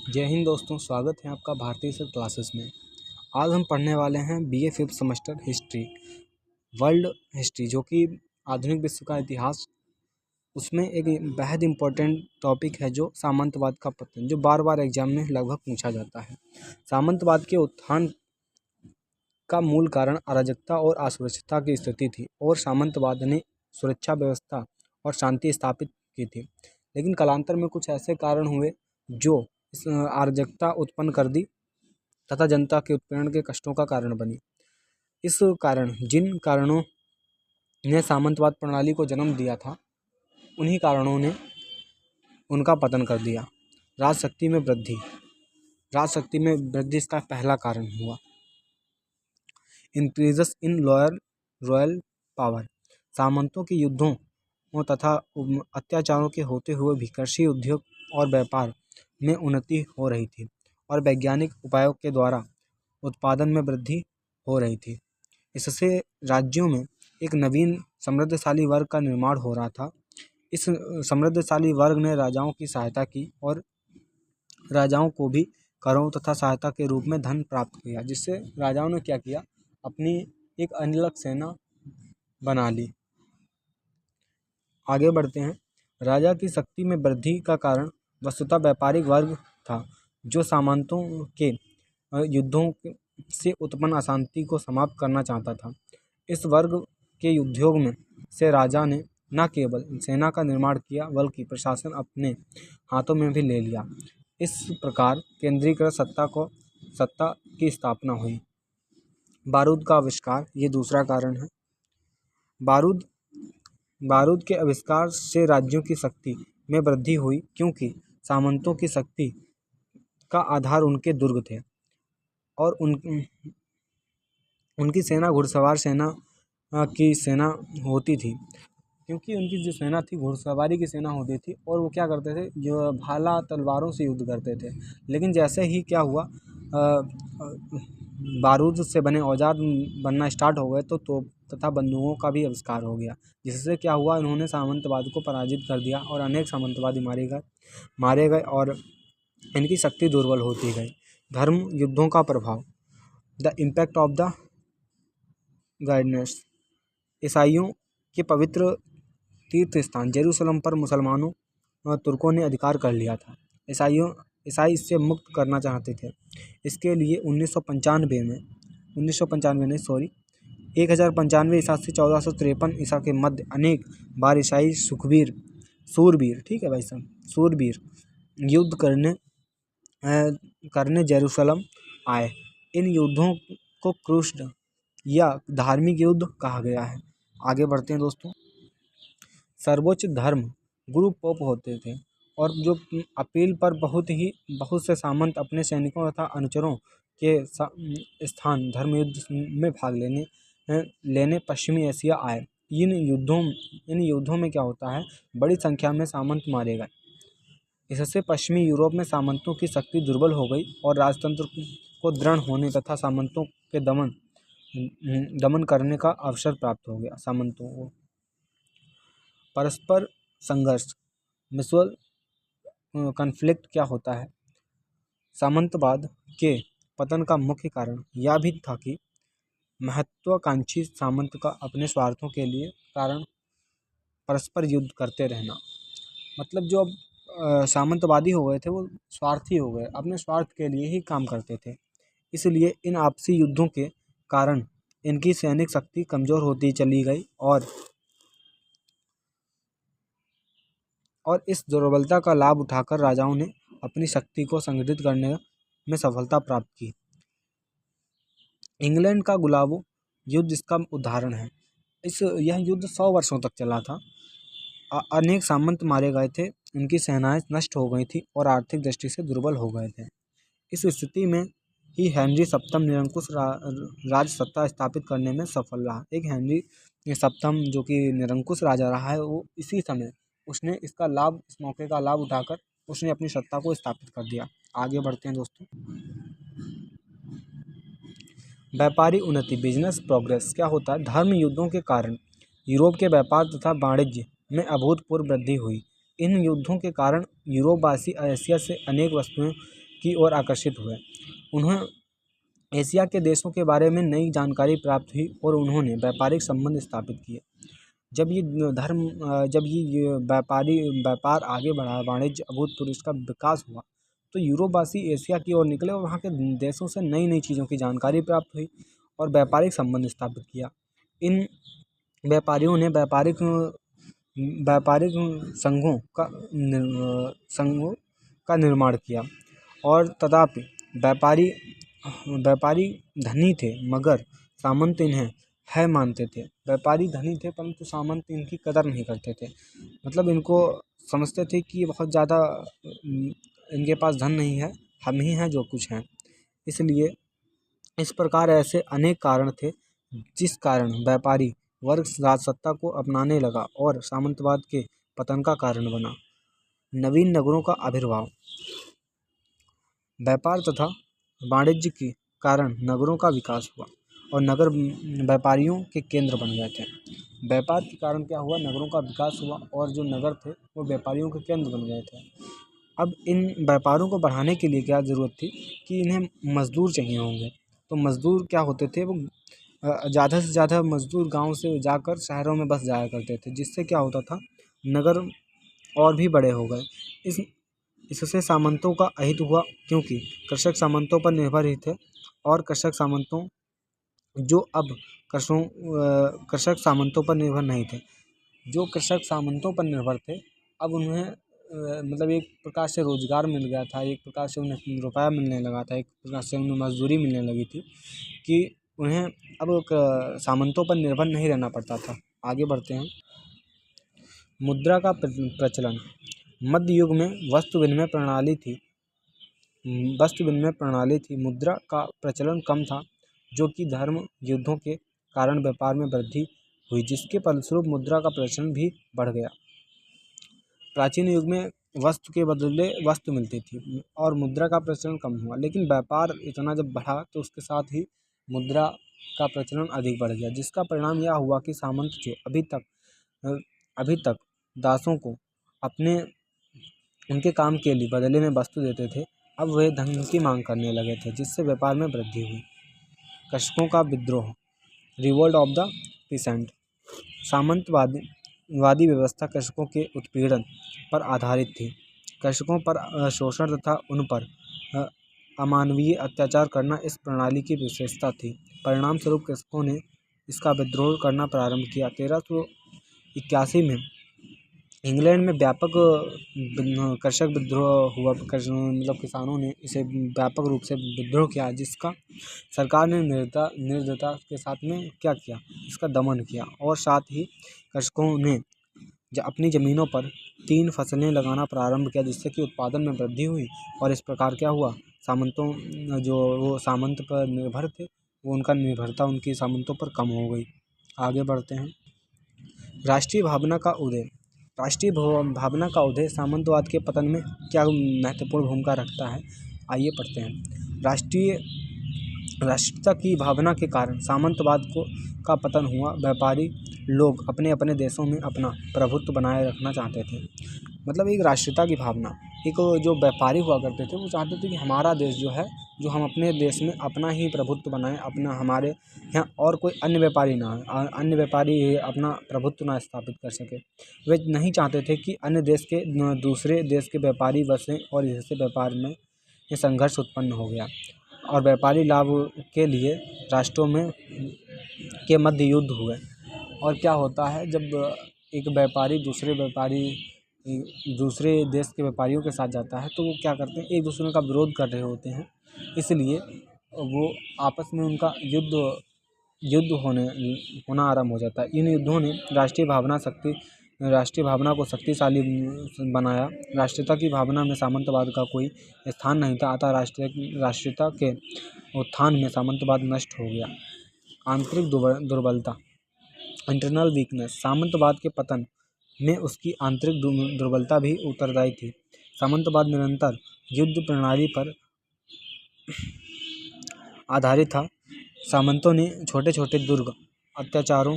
जय हिंद दोस्तों, स्वागत है आपका भारतीय सर क्लासेस में। आज हम पढ़ने वाले हैं BA fifth semester history, world history, जो कि आधुनिक विश्व का इतिहास। उसमें एक बेहद इम्पोर्टेंट टॉपिक है जो सामंतवाद का पतन, जो बार बार एग्जाम में लगभग पूछा जाता है। सामंतवाद के उत्थान का मूल कारण अराजकता और असुरक्षितता की स्थिति थी और सामंतवाद ने सुरक्षा व्यवस्था और शांति स्थापित की थी। लेकिन कालांतर में कुछ ऐसे कारण हुए जो इस अराजकता उत्पन्न कर दी तथा जनता के उत्पीड़न के कष्टों का कारण बनी। इस कारण जिन कारणों ने सामंतवाद प्रणाली को जन्म दिया था, उन्हीं कारणों ने उनका पतन कर दिया। राजशक्ति में वृद्धि इसका पहला कारण हुआ। इंक्रीजेस इन रॉयल पावर, सामंतों के युद्धों तथा अत्याचारों के होते हुए भी कृषि उद्योग और व्यापार में उन्नति हो रही थी और वैज्ञानिक उपायों के द्वारा उत्पादन में वृद्धि हो रही थी। इससे राज्यों में एक नवीन समृद्धशाली वर्ग का निर्माण हो रहा था। इस समृद्धशाली वर्ग ने राजाओं की सहायता की और राजाओं को भी करों तथा सहायता के रूप में धन प्राप्त किया, जिससे राजाओं ने क्या किया, अपनी एक अनिलक सेना बना ली। आगे बढ़ते हैं। राजा की शक्ति में वृद्धि का कारण वस्तुतः व्यापारिक वर्ग था, जो सामंतों के युद्धों से उत्पन्न अशांति को समाप्त करना चाहता था। इस वर्ग के उद्योग में से राजा ने न केवल सेना का निर्माण किया, बल्कि प्रशासन अपने हाथों में भी ले लिया। इस प्रकार केंद्रीकृत सत्ता की स्थापना हुई। बारूद का आविष्कार, ये दूसरा कारण है। बारूद के आविष्कार से राज्यों की शक्ति में वृद्धि हुई, क्योंकि सामंतों की शक्ति का आधार उनके दुर्ग थे और उनकी सेना घुड़सवार सेना की सेना होती थी। क्योंकि उनकी जो सेना थी घुड़सवारी की सेना होती थी और वो क्या करते थे, जो भाला तलवारों से युद्ध करते थे। लेकिन जैसे ही क्या हुआ, बारूद से बने औजार बनना स्टार्ट हो गए तो तोप तथा बंदूकों का भी आविष्कार हो गया, जिससे क्या हुआ, इन्होंने सामंतवाद को पराजित कर दिया और अनेक सामंतवादी मारे गए और इनकी शक्ति दुर्बल होती गई। धर्म युद्धों का प्रभाव, the impact of the guidance, ईसाइयों के पवित्र तीर्थ स्थान जेरूसलम पर मुसलमानों और तुर्कों ने अधिकार कर लिया था। ईसाई इससे मुक्त करना चाहते थे। इसके लिए 1095 ईसा से 1453 ईसा के मध्य अनेक बार ईसाई सूरबीर युद्ध करने जेरूसलम आए। इन युद्धों को क्रूस्ड या धार्मिक युद्ध कहा गया है। आगे बढ़ते हैं दोस्तों। सर्वोच्च धर्म गुरु पोप होते थे और जो अपील पर बहुत से सामंत अपने सैनिकों तथा अनुचरों के स्थान धर्म युद्ध में भाग लेने पश्चिमी एशिया आए। इन युद्धों में क्या होता है, बड़ी संख्या में सामंत मारे गए। इससे पश्चिमी यूरोप में सामंतों की शक्ति दुर्बल हो गई और राजतंत्र को दृढ़ होने तथा सामंतों के दमन करने का अवसर प्राप्त हो गया। सामंतों को परस्पर संघर्ष, म्यूचुअल कॉन्फ्लिक्ट क्या होता है। सामंतवाद के पतन का मुख्य कारण यह भी था कि महत्वाकांक्षी सामंत का अपने स्वार्थों के लिए कारण परस्पर युद्ध करते रहना। मतलब जो सामंतवादी हो गए थे वो स्वार्थी हो गए, अपने स्वार्थ के लिए ही काम करते थे। इसलिए इन आपसी युद्धों के कारण इनकी सैनिक शक्ति कमज़ोर होती चली गई और इस दुर्बलता का लाभ उठाकर राजाओं ने अपनी शक्ति को संगठित करने में सफलता प्राप्त की। इंग्लैंड का गुलाबो युद्ध इसका उदाहरण है। यह युद्ध 100 वर्षों तक चला था। अनेक सामंत मारे गए थे, उनकी सेनाएं नष्ट हो गई थी और आर्थिक दृष्टि से दुर्बल हो गए थे। इस स्थिति में ही हेनरी सप्तम निरंकुश राज सत्ता स्थापित करने में सफल रहा। एक हेनरी सप्तम जो कि निरंकुश राजा रहा है, वो इसी समय उसने इस मौके का लाभ उठाकर उसने अपनी सत्ता को स्थापित कर दिया। आगे बढ़ते हैं दोस्तों। व्यापारी उन्नति, बिजनेस प्रोग्रेस क्या होता है। धर्म युद्धों के कारण यूरोप के व्यापार तथा वाणिज्य में अभूतपूर्व वृद्धि हुई। इन युद्धों के कारण यूरोपवासी एशिया से अनेक वस्तुएं की ओर आकर्षित हुए। उन्हें एशिया के देशों के बारे में नई जानकारी प्राप्त हुई और उन्होंने व्यापारिक संबंध स्थापित किए। जब ये व्यापार आगे बढ़ा, वाणिज्य अभूतपूर्व इसका विकास हुआ, तो यूरोपवासी एशिया की ओर निकले और वहाँ के देशों से नई नई चीज़ों की जानकारी प्राप्त हुई और व्यापारिक संबंध स्थापित किया। इन व्यापारियों ने व्यापारिक संघों का निर्माण किया और तथापि व्यापारी व्यापारी धनी थे मगर सामंत इन्हें है मानते थे। व्यापारी धनी थे परंतु सामंत इनकी कदर नहीं करते थे। मतलब इनको समझते थे कि ये बहुत ज़्यादा इनके पास धन नहीं है, हम ही हैं जो कुछ हैं। इसलिए इस प्रकार ऐसे अनेक कारण थे जिस कारण व्यापारी वर्ग राजसत्ता को अपनाने लगा और सामंतवाद के पतन का कारण बना। नवीन नगरों का आविर्भाव। व्यापार तथा वाणिज्य के कारण नगरों का विकास हुआ और नगर व्यापारियों के केंद्र बन गए थे। व्यापार के कारण क्या हुआ, नगरों का विकास हुआ और जो नगर थे वो व्यापारियों के केंद्र बन गए थे। अब इन व्यापारों को बढ़ाने के लिए क्या ज़रूरत थी कि इन्हें मज़दूर चाहिए होंगे। तो मज़दूर क्या होते थे, वो ज़्यादा से ज़्यादा मज़दूर गाँव से जाकर शहरों में बस जाया करते थे, जिससे क्या होता था, नगर और भी बड़े हो गए। इससे सामंतों का अहित हुआ क्योंकि कृषक सामंतों पर निर्भर ही थे और कृषक सामंतों पर निर्भर नहीं थे। जो कृषक सामंतों पर निर्भर थे, अब उन्हें मतलब एक प्रकार से रोजगार मिल गया था, एक प्रकार से उन्हें रुपया मिलने लगा था, एक प्रकार से उन्हें मजदूरी मिलने लगी थी कि उन्हें अब सामंतों पर निर्भर नहीं रहना पड़ता था। आगे बढ़ते हैं। मुद्रा का प्रचलन। मध्य युग में वस्तु विनिमय प्रणाली थी। मुद्रा का प्रचलन कम था, जो कि धर्म युद्धों के कारण व्यापार में वृद्धि हुई, जिसके फलस्वरूप मुद्रा का प्रचलन भी बढ़ गया। प्राचीन युग में वस्तु के बदले वस्तु मिलती थी और मुद्रा का प्रचलन कम हुआ, लेकिन व्यापार इतना जब बढ़ा तो उसके साथ ही मुद्रा का प्रचलन अधिक बढ़ गया, जिसका परिणाम यह हुआ कि सामंत जो अभी तक दासों को उनके काम के लिए बदले में वस्तु देते थे, अब वे धन की मांग करने लगे थे, जिससे व्यापार में वृद्धि हुई। कृषकों का विद्रोह। Revolt of the peasant. सामंतवादी व्यवस्था कृषकों के उत्पीड़न पर आधारित थी। कृषकों पर शोषण तथा उन पर अमानवीय अत्याचार करना इस प्रणाली की विशेषता थी। परिणाम स्वरूप कृषकों ने इसका विद्रोह करना प्रारंभ किया। 1381 में इंग्लैंड में व्यापक कृषक विद्रोह हुआ। मतलब किसानों ने इसे व्यापक रूप से विद्रोह किया, जिसका सरकार ने निर्दयता के साथ में क्या किया, इसका दमन किया और साथ ही कृषकों ने अपनी ज़मीनों पर 3 फसलें लगाना प्रारंभ किया, जिससे कि उत्पादन में वृद्धि हुई और इस प्रकार क्या हुआ, वो सामंत पर निर्भर थे, वो उनका निर्भरता उनकी सामंतों पर कम हो गई। आगे बढ़ते हैं। राष्ट्रीय भावना का उदय। राष्ट्रीय भावना का उदय सामंतवाद के पतन में क्या महत्वपूर्ण भूमिका रखता है, आइए पढ़ते हैं। राष्ट्रीयता की भावना के कारण सामंतवाद का पतन हुआ। व्यापारी लोग अपने अपने देशों में अपना प्रभुत्व बनाए रखना चाहते थे। मतलब एक राष्ट्रीयता की भावना, एक जो व्यापारी हुआ करते थे वो चाहते थे कि हमारा देश जो है, जो हम अपने देश में अपना ही प्रभुत्व बनाएं, हमारे यहाँ और कोई अन्य व्यापारी ना आए, अन्य व्यापारी अपना प्रभुत्व ना स्थापित कर सके। वे नहीं चाहते थे कि अन्य देश के दूसरे देश के व्यापारी बसें और इससे व्यापार में ये संघर्ष उत्पन्न हो गया और व्यापारी लाभ के लिए राष्ट्रों में के मध्य युद्ध हुए। और क्या होता है, जब एक व्यापारी दूसरे देश के व्यापारियों के साथ जाता है तो वो क्या करते हैं, एक दूसरे का विरोध कर रहे होते हैं, इसलिए वो आपस में उनका युद्ध होना आरंभ हो जाता है। इन युद्धों ने राष्ट्रीय भावना को शक्तिशाली बनाया। राष्ट्रीयता की भावना में सामंतवाद का कोई स्थान नहीं था, अतः राष्ट्रीयता के उत्थान में सामंतवाद नष्ट हो गया। आंतरिक दुर्बलता, इंटरनल वीकनेस। सामंतवाद के पतन में उसकी आंतरिक दुर्बलता भी उत्तरदायी थी। सामंतवाद निरंतर युद्ध प्रणाली पर आधारित था। सामंतों ने छोटे छोटे दुर्ग अत्याचारों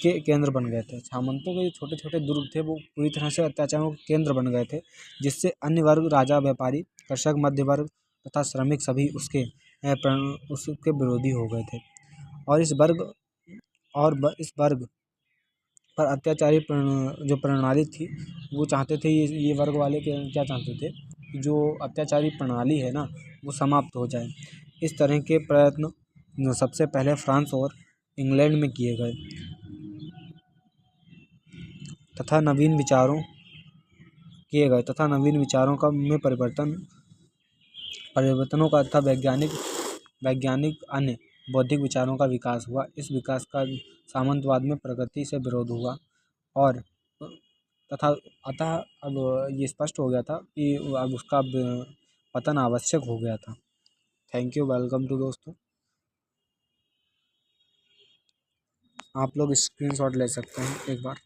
के केंद्र बन गए थे। सामंतों के छोटे छोटे दुर्ग थे वो पूरी तरह से अत्याचारों के केंद्र बन गए थे, जिससे अन्य वर्ग, राजा, व्यापारी कृषक, मध्य वर्ग तथा श्रमिक सभी उसके विरोधी हो गए थे। और इस वर्ग पर अत्याचारी जो प्रणाली थी, वो चाहते थे, ये वर्ग वाले क्या चाहते थे कि जो अत्याचारी प्रणाली है ना, वो समाप्त हो जाए। इस तरह के प्रयत्न सबसे पहले फ्रांस और इंग्लैंड में किए गए तथा नवीन विचारों का में परिवर्तनों का तथा वैज्ञानिक अन्य बौद्धिक विचारों का विकास हुआ। इस विकास का सामंतवाद में प्रगति से विरोध हुआ और तथा अतः अब ये स्पष्ट हो गया था कि अब उसका पतन आवश्यक हो गया था। थैंक यू, वेलकम टू दोस्तों। आप लोग स्क्रीनशॉट ले सकते हैं एक बार।